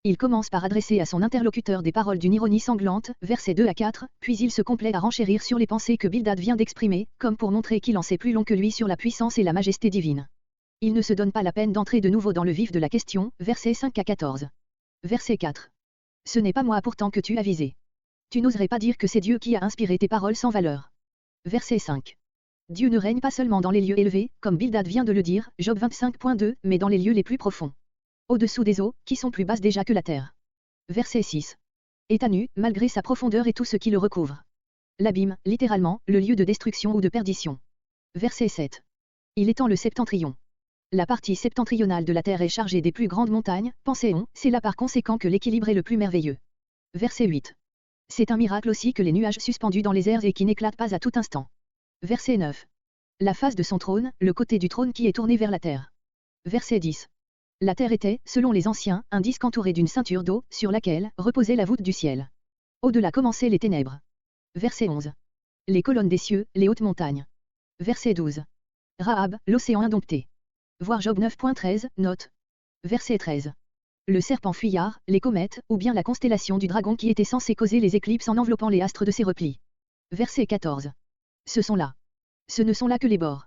Il commence par adresser à son interlocuteur des paroles d'une ironie sanglante, versets 2 à 4, puis il se complaît à renchérir sur les pensées que Bildad vient d'exprimer, comme pour montrer qu'il en sait plus long que lui sur la puissance et la majesté divine. Il ne se donne pas la peine d'entrer de nouveau dans le vif de la question, versets 5 à 14. Verset 4. Ce n'est pas moi pourtant que tu as visé. Tu n'oserais pas dire que c'est Dieu qui a inspiré tes paroles sans valeur. Verset 5. Dieu ne règne pas seulement dans les lieux élevés, comme Bildad vient de le dire, Job 25.2, mais dans les lieux les plus profonds. Au-dessous des eaux, qui sont plus basses déjà que la terre. Verset 6. Est à nu, malgré sa profondeur et tout ce qui le recouvre. L'abîme, littéralement, le lieu de destruction ou de perdition. Verset 7. Il étend le septentrion. La partie septentrionale de la terre est chargée des plus grandes montagnes, pensez-on, c'est là par conséquent que l'équilibre est le plus merveilleux. Verset 8. C'est un miracle aussi que les nuages suspendus dans les airs et qui n'éclatent pas à tout instant. Verset 9. La face de son trône, le côté du trône qui est tourné vers la terre. Verset 10. La terre était, selon les anciens, un disque entouré d'une ceinture d'eau, sur laquelle reposait la voûte du ciel. Au-delà commençaient les ténèbres. Verset 11. Les colonnes des cieux, les hautes montagnes. Verset 12. Rahab, l'océan indompté. Voir Job 9.13, note. Verset 13. Le serpent fuyard, les comètes, ou bien la constellation du dragon qui était censée causer les éclipses en enveloppant les astres de ses replis. Verset 14. Ce sont là. Ce ne sont là que les bords.